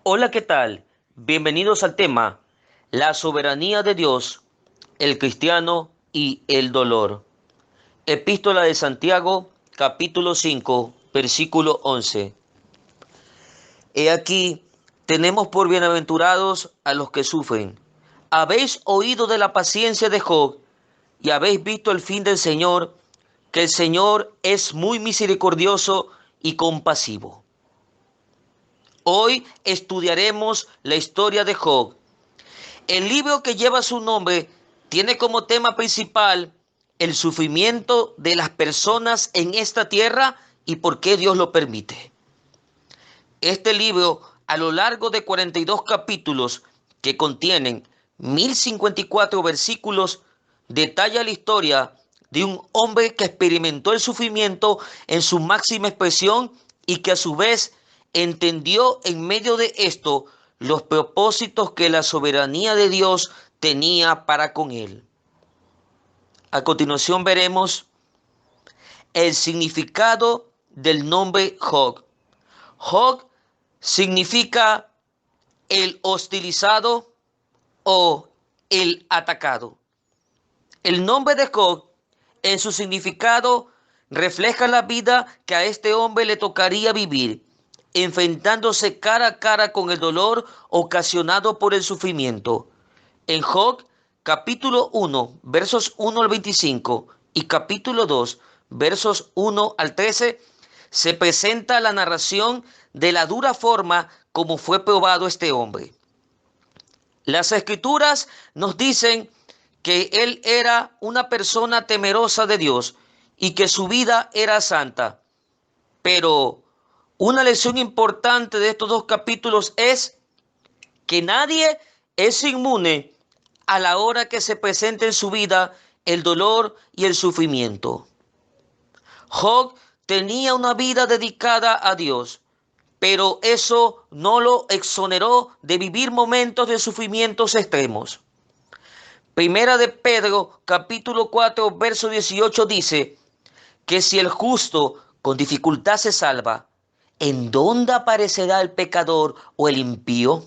Hola, ¿qué tal? Bienvenidos al tema La soberanía de Dios, el cristiano y el dolor. Epístola de Santiago, capítulo 5, versículo 11. He aquí, tenemos por bienaventurados a los que sufren. Habéis oído de la paciencia de Job y habéis visto el fin del Señor, que el Señor es muy misericordioso y compasivo. Hoy estudiaremos la historia de Job. El libro que lleva su nombre tiene como tema principal el sufrimiento de las personas en esta tierra y por qué Dios lo permite. Este libro, a lo largo de 42 capítulos que contienen 1054 versículos, detalla la historia de un hombre que experimentó el sufrimiento en su máxima expresión y que a su vez entendió en medio de esto los propósitos que la soberanía de Dios tenía para con él. A continuación veremos el significado del nombre Job. Job significa el hostilizado o el atacado. El nombre de Job, en su significado, refleja la vida que a este hombre le tocaría vivir, enfrentándose cara a cara con el dolor ocasionado por el sufrimiento. En Job, capítulo 1, versos 1 al 25 y capítulo 2, versos 1 al 13, se presenta la narración de la dura forma como fue probado este hombre. Las escrituras nos dicen que él era una persona temerosa de Dios y que su vida era santa. Pero una lección importante de estos dos capítulos es que nadie es inmune a la hora que se presente en su vida el dolor y el sufrimiento. Job tenía una vida dedicada a Dios, pero eso no lo exoneró de vivir momentos de sufrimientos extremos. Primera de Pedro, capítulo 4, verso 18 dice que si el justo con dificultad se salva, ¿en dónde aparecerá el pecador o el impío?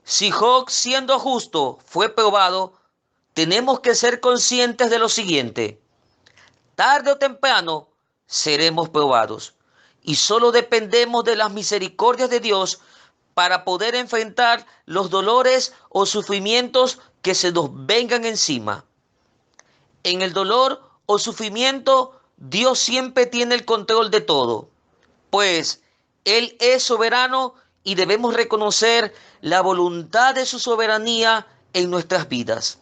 Si Job, siendo justo, fue probado, tenemos que ser conscientes de lo siguiente: tarde o temprano seremos probados y solo dependemos de las misericordias de Dios para poder enfrentar los dolores o sufrimientos que se nos vengan encima. En el dolor o sufrimiento, Dios siempre tiene el control de todo, pues Él es soberano y debemos reconocer la voluntad de su soberanía en nuestras vidas.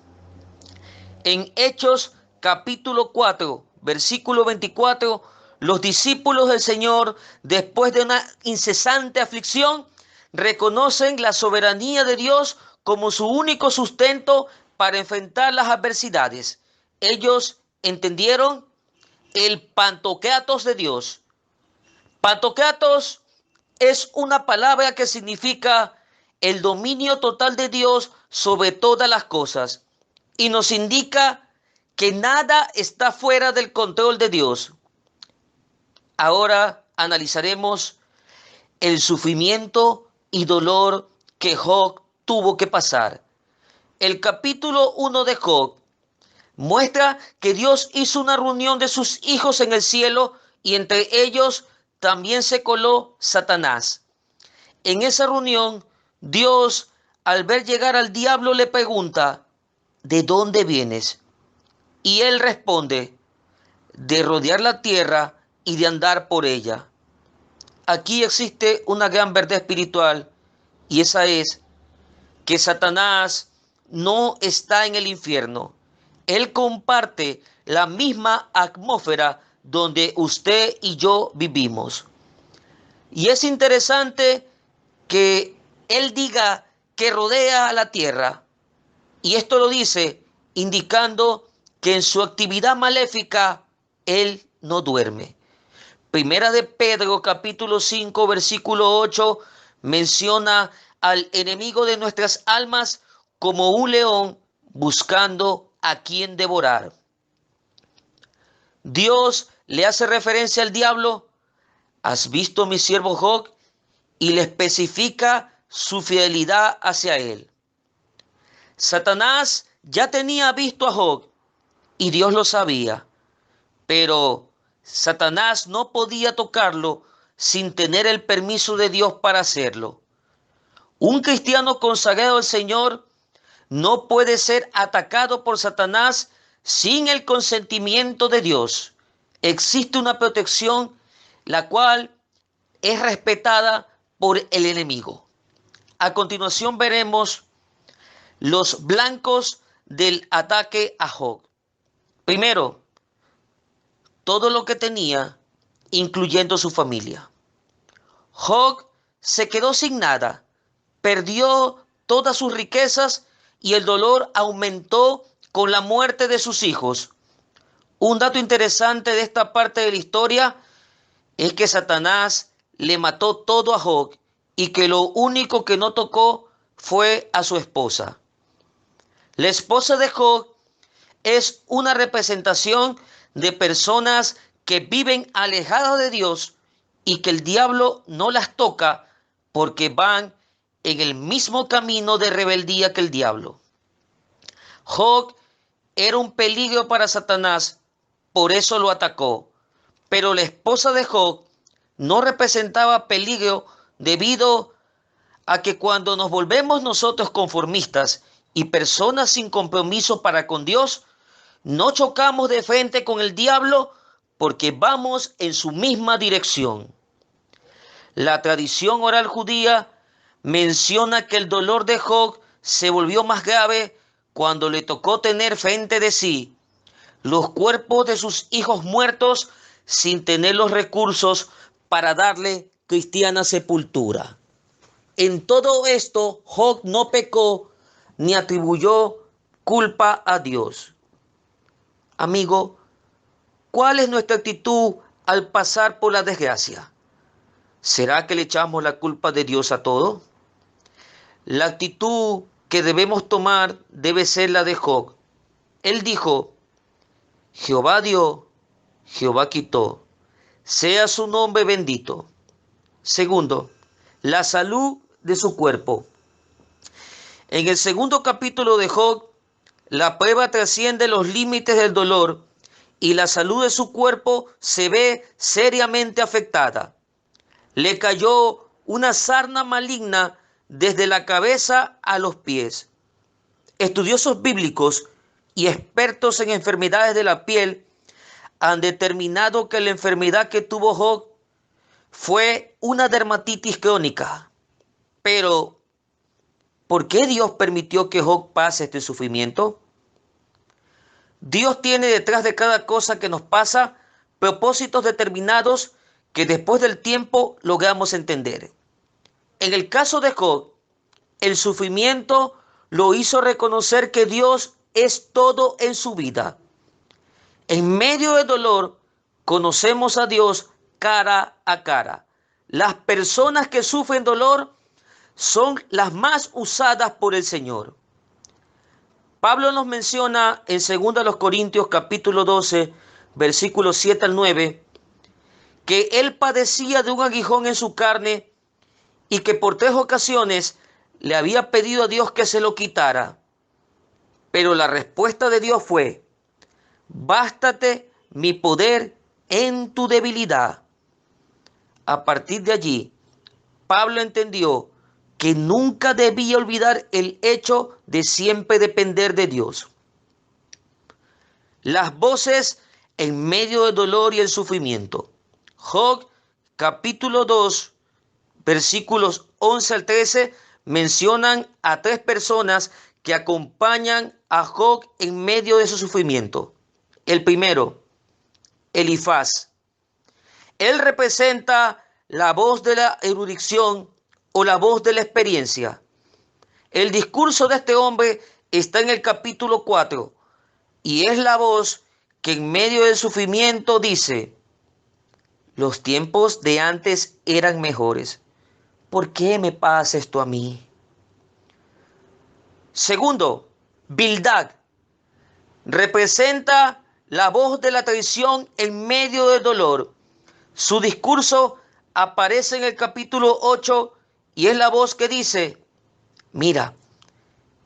En Hechos capítulo 4, versículo 24, los discípulos del Señor, después de una incesante aflicción, reconocen la soberanía de Dios como su único sustento para enfrentar las adversidades. Ellos entendieron el pantocratos de Dios. Pantocratos es una palabra que significa el dominio total de Dios sobre todas las cosas y nos indica que nada está fuera del control de Dios. Ahora analizaremos el sufrimiento y dolor que Job tuvo que pasar. El capítulo 1 de Job muestra que Dios hizo una reunión de sus hijos en el cielo y entre ellos también se coló Satanás. En esa reunión, Dios, al ver llegar al diablo, le pregunta: ¿de dónde vienes? Y él responde: de rodear la tierra y de andar por ella. Aquí existe una gran verdad espiritual, y esa es que Satanás no está en el infierno. Él comparte la misma atmósfera donde usted y yo vivimos. Y es interesante que él diga que rodea a la tierra. Y esto lo dice indicando que en su actividad maléfica él no duerme. Primera de Pedro capítulo 5 versículo 8 menciona al enemigo de nuestras almas como un león buscando a quien devorar. Dios le hace referencia al diablo: ¿has visto mi siervo Job? y le especifica su fidelidad hacia él. Satanás ya tenía visto a Job y Dios lo sabía, pero Satanás no podía tocarlo sin tener el permiso de Dios para hacerlo. Un cristiano consagrado al Señor no puede ser atacado por Satanás sin el consentimiento de Dios. Existe una protección la cual es respetada por el enemigo. A continuación veremos los blancos del ataque a Job. Primero, todo lo que tenía, incluyendo su familia. Job se quedó sin nada, perdió todas sus riquezas y el dolor aumentó con la muerte de sus hijos. Un dato interesante de esta parte de la historia es que Satanás le mató todo a Job y que lo único que no tocó fue a su esposa. La esposa de Job es una representación de personas que viven alejadas de Dios y que el diablo no las toca porque van en el mismo camino de rebeldía que el diablo. Job era un peligro para Satanás, por eso lo atacó. Pero la esposa de Job no representaba peligro debido a que cuando nos volvemos nosotros conformistas y personas sin compromiso para con Dios, no chocamos de frente con el diablo porque vamos en su misma dirección. La tradición oral judía menciona que el dolor de Job se volvió más grave cuando le tocó tener frente de sí los cuerpos de sus hijos muertos sin tener los recursos para darle cristiana sepultura. En todo esto, Job no pecó ni atribuyó culpa a Dios. Amigo, ¿cuál es nuestra actitud al pasar por la desgracia? ¿Será que le echamos la culpa de Dios a todo? La actitud que debemos tomar debe ser la de Job. Él dijo: Jehová dio, Jehová quitó, sea su nombre bendito. Segundo, la salud de su cuerpo. En el segundo capítulo de Job, la prueba trasciende los límites del dolor y la salud de su cuerpo se ve seriamente afectada. Le cayó una sarna maligna desde la cabeza a los pies. Estudiosos bíblicos y expertos en enfermedades de la piel han determinado que la enfermedad que tuvo Job fue una dermatitis crónica. Pero, ¿por qué Dios permitió que Job pase este sufrimiento? Dios tiene detrás de cada cosa que nos pasa propósitos determinados que después del tiempo logramos entender. En el caso de Job, el sufrimiento lo hizo reconocer que Dios es todo en su vida. En medio del dolor, conocemos a Dios cara a cara. Las personas que sufren dolor son las más usadas por el Señor. Pablo nos menciona en 2 Corintios capítulo 12, versículos 7 al 9, que él padecía de un aguijón en su carne y que por 3 ocasiones le había pedido a Dios que se lo quitara. Pero la respuesta de Dios fue: bástate mi poder en tu debilidad. A partir de allí, Pablo entendió que nunca debía olvidar el hecho de siempre depender de Dios. Las voces en medio del dolor y el sufrimiento. Job capítulo 2, versículos 11 al 13 mencionan a 3 personas que acompañan a Job en medio de su sufrimiento. El primero, Elifaz. Él representa la voz de la erudición o la voz de la experiencia. El discurso de este hombre está en el capítulo 4 y es la voz que en medio del sufrimiento dice: los tiempos de antes eran mejores. ¿Por qué me pasa esto a mí? Segundo, Bildad. Representa la voz de la traición en medio del dolor. Su discurso aparece en el capítulo 8 y es la voz que dice: mira,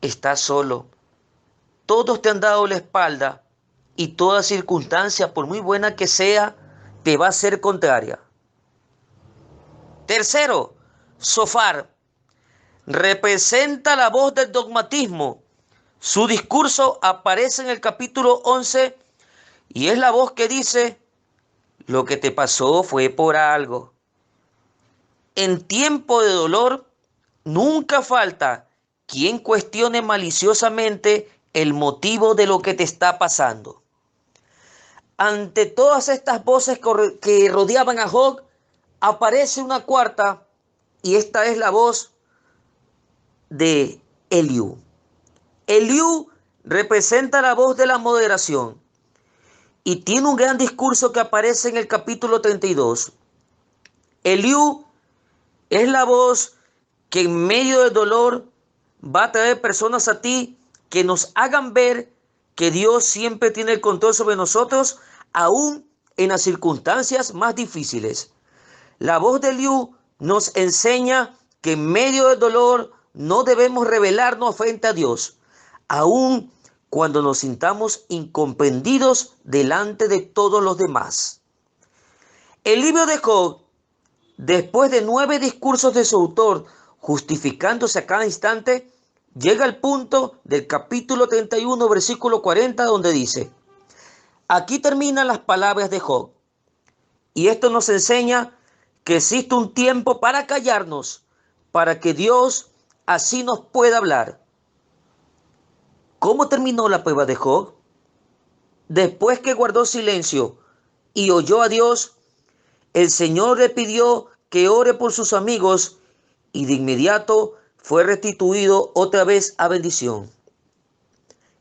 estás solo, todos te han dado la espalda y toda circunstancia, por muy buena que sea, te va a ser contraria. Tercero, Sofar representa la voz del dogmatismo. Su discurso aparece en el capítulo 11 y es la voz que dice: lo que te pasó fue por algo. En tiempo de dolor, nunca falta quien cuestione maliciosamente el motivo de lo que te está pasando. Ante todas estas voces que rodeaban a Job, aparece una cuarta, y esta es la voz de Eliú. Eliú representa la voz de la moderación y tiene un gran discurso que aparece en el capítulo 32. Eliú es la voz que en medio del dolor va a traer personas a ti que nos hagan ver que Dios siempre tiene el control sobre nosotros, aún en las circunstancias más difíciles. La voz de Eliú nos enseña que en medio del dolor no debemos rebelarnos frente a Dios, aun cuando nos sintamos incomprendidos delante de todos los demás. El libro de Job, después de 9 discursos de su autor, justificándose a cada instante, llega al punto del capítulo 31, versículo 40, donde dice: aquí terminan las palabras de Job. Y esto nos enseña que existe un tiempo para callarnos, para que Dios así nos pueda hablar. ¿Cómo terminó la prueba de Job? Después que guardó silencio y oyó a Dios, el Señor le pidió que ore por sus amigos y de inmediato fue restituido otra vez a bendición.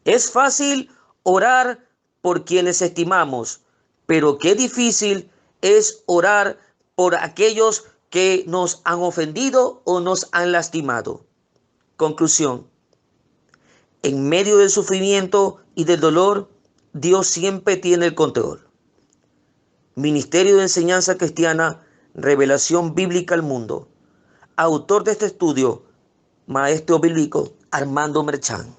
Es fácil orar por quienes estimamos, pero qué difícil es orar por aquellos que nos han ofendido o nos han lastimado. Conclusión: en medio del sufrimiento y del dolor, Dios siempre tiene el control. Ministerio de Enseñanza Cristiana, Revelación Bíblica al Mundo. Autor de este estudio, Maestro Bíblico Armando Merchán.